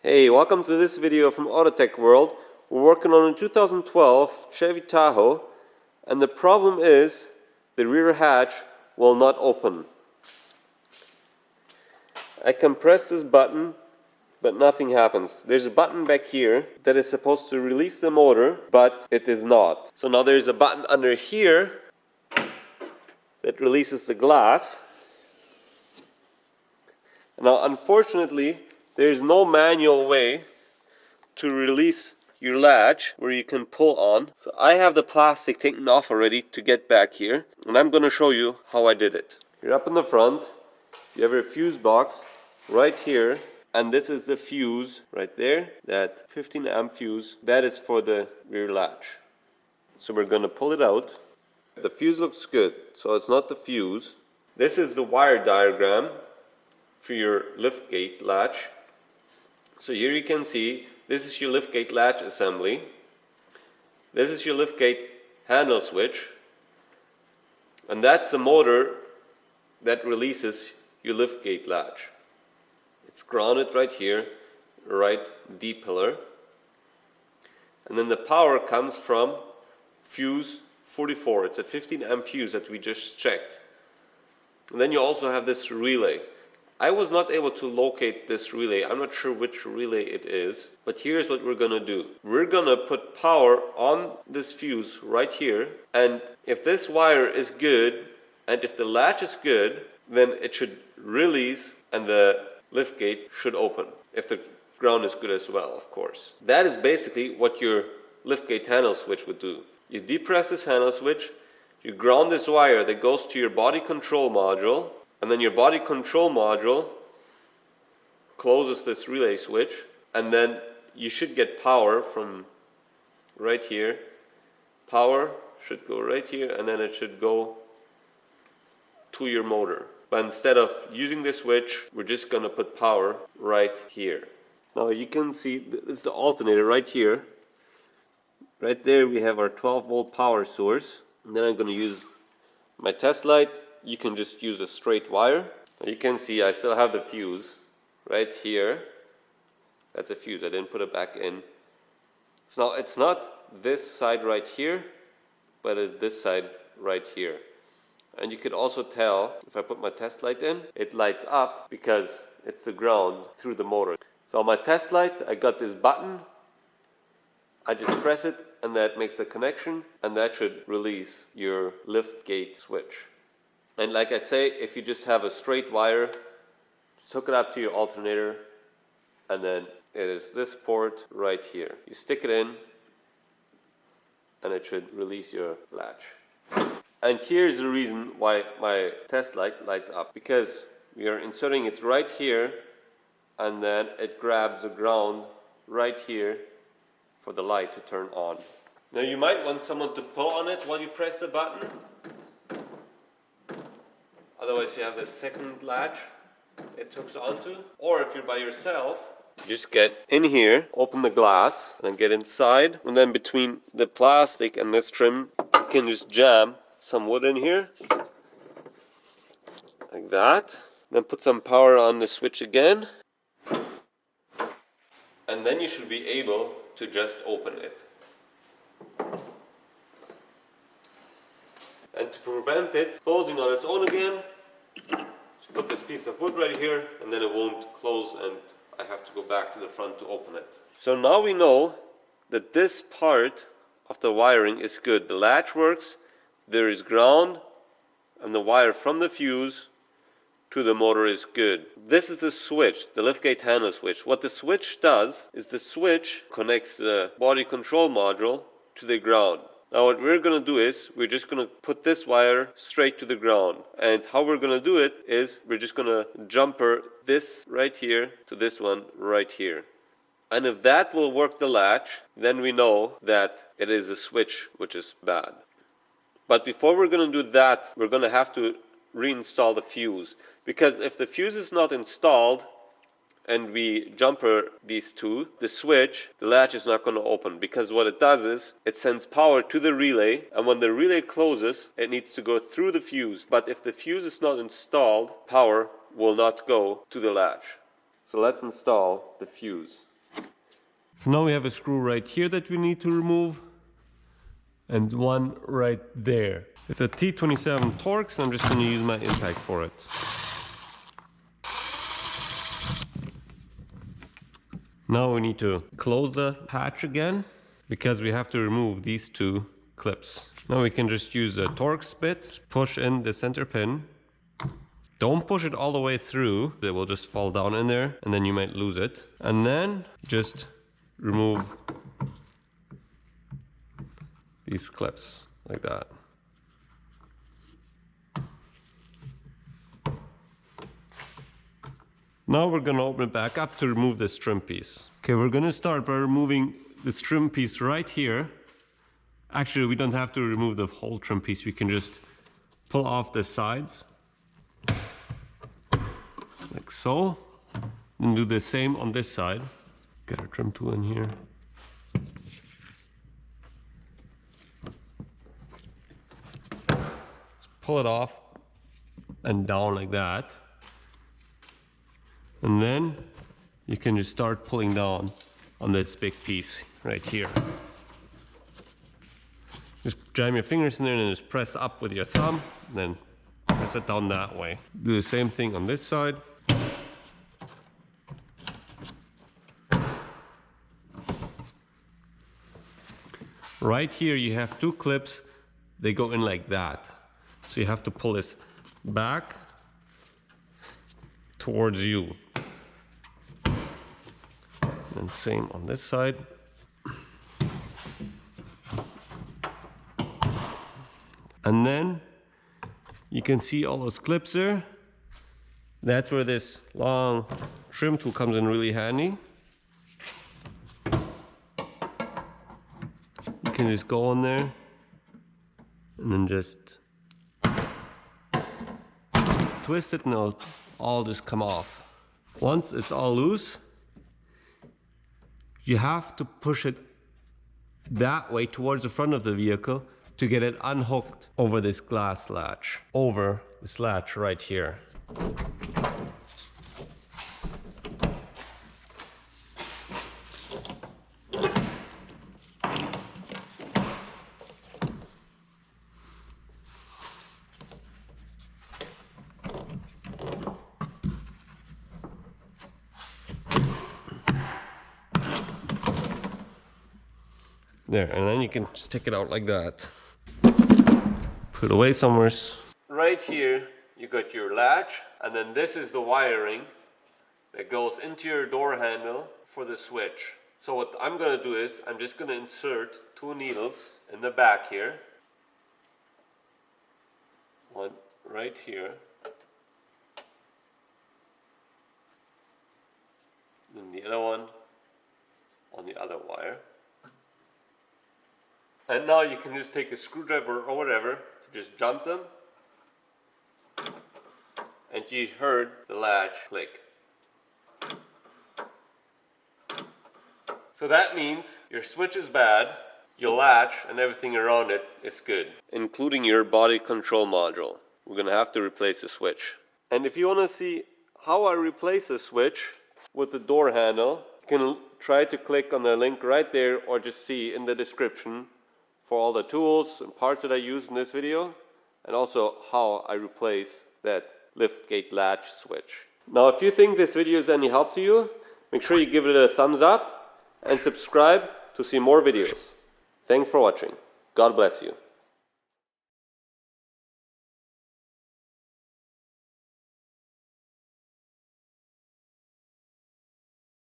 Hey, welcome to this video from AutoTechWorld. We're working on a 2012 Chevy Tahoe, and the problem is the rear hatch will not open. I can press this button, but nothing happens. There's a button back here that is supposed to release the motor, but it is not. So now there's a button under here that releases the glass. Now unfortunately, there's no manual way to release your latch where you can pull on. So I have the plastic taken off already to get back here, and I'm going to show you how I did it. You're up in the front, you have your fuse box right here, and this is the fuse right there, that 15 amp fuse, that is for the rear latch. So we're going to pull it out. The fuse looks good, so it's not the fuse. This is the wire diagram for your liftgate latch. So here you can see, this is your liftgate latch assembly. This is your liftgate handle switch. And that's the motor that releases your liftgate latch. It's grounded right here, right D pillar. And then the power comes from fuse 44. It's a 15 amp fuse that we just checked. And then you also have this relay. I was not able to locate this relay. I'm not sure which relay it is, but here's what we're gonna do. We're gonna put power on this fuse right here, and if this wire is good and if the latch is good, then it should release and the liftgate should open. If the ground is good as well, of course. That is basically what your liftgate handle switch would do. You depress this handle switch, you ground this wire that goes to your body control module, and then your body control module closes this relay switch, and then you should get power from right here. Power should go right here, and then it should go to your motor. But instead of using the switch, we're just going to put power right here. Now you can see it's the alternator right here. Right there we have our 12-volt power source. And then I'm going to use my test light. You can just use a straight wire. You can see I still have the fuse right here. That's a fuse. I didn't put it back in. So now it's not this side right here, but it's this side right here. And you could also tell if I put my test light in, it lights up because it's the ground through the motor. So on my test light, I got this button. I just press it and that makes a connection, and that should release your liftgate switch. And like I say, if you just have a straight wire, just hook it up to your alternator, and then it is this port right here. You stick it in, and it should release your latch. And here's the reason why my test light lights up. Because we are inserting it right here, and then it grabs the ground right here for the light to turn on. Now you might want someone to pull on it while you press the button. Otherwise you have the second latch it hooks onto. Or if you're by yourself, just get in here, open the glass, and get inside. And then between the plastic and this trim, you can just jam some wood in here. Like that. Then put some power on the switch again. And then you should be able to just open it. And to prevent it closing on its own again, just put this piece of wood right here, and then it won't close and I have to go back to the front to open it. So now we know that this part of the wiring is good. The latch works, there is ground, and the wire from the fuse to the motor is good. This is the switch, the liftgate handle switch. What the switch does is the switch connects the body control module to the ground. Now what we're going to do is, we're just going to put this wire straight to the ground. And how we're going to do it is, we're just going to jumper this right here to this one right here. And if that will work the latch, then we know that it is a switch which is bad. But before we're going to do that, we're going to have to reinstall the fuse. Because if the fuse is not installed, and we jumper these two, the switch, the latch is not going to open, because what it does is it sends power to the relay, and when the relay closes it needs to go through the fuse. But if the fuse is not installed, power will not go to the latch. So let's install the fuse. So now we have a screw right here that we need to remove, and one right there. It's a T27 Torx, and I'm just going to use my impact for it. Now we need to close the hatch again, because we have to remove these two clips. Now we can just use the Torx bit, just push in the center pin. Don't push it all the way through, it will just fall down in there and then you might lose it. And then just remove these clips like that. Now we're going to open it back up to remove this trim piece. Okay, we're going to start by removing this trim piece right here. Actually, we don't have to remove the whole trim piece. We can just pull off the sides like so, and do the same on this side. Got our trim tool in here. Just pull it off and down like that. And then you can just start pulling down on this big piece right here. Just jam your fingers in there and then just press up with your thumb, and then press it down that way. Do the same thing on this side. Right here you have two clips, they go in like that. So you have to pull this back towards you. And same on this side. And then you can see all those clips there. That's where this long trim tool comes in really handy. You can just go on there and then just twist it and it'll all just come off. Once it's all loose, you have to push it that way towards the front of the vehicle to get it unhooked over this glass latch, over this latch right here. There, and then you can just take it out like that. Put it away somewhere. Right here, you got your latch, and then this is the wiring that goes into your door handle for the switch. So what I'm going to do is, I'm just going to insert two needles in the back here. One right here. And the other one on the other wire. And now you can just take a screwdriver or whatever, just jump them, and you heard the latch click. So that means your switch is bad, your latch and everything around it is good, including your body control module. We're going to have to replace the switch. And if you want to see how I replace the switch with the door handle, you can try to click on the link right there, or just see in the description for all the tools and parts that I use in this video, and also how I replace that liftgate latch switch. Now, if you think this video is any help to you, make sure you give it a thumbs up and subscribe to see more videos. Thanks for watching. God bless you.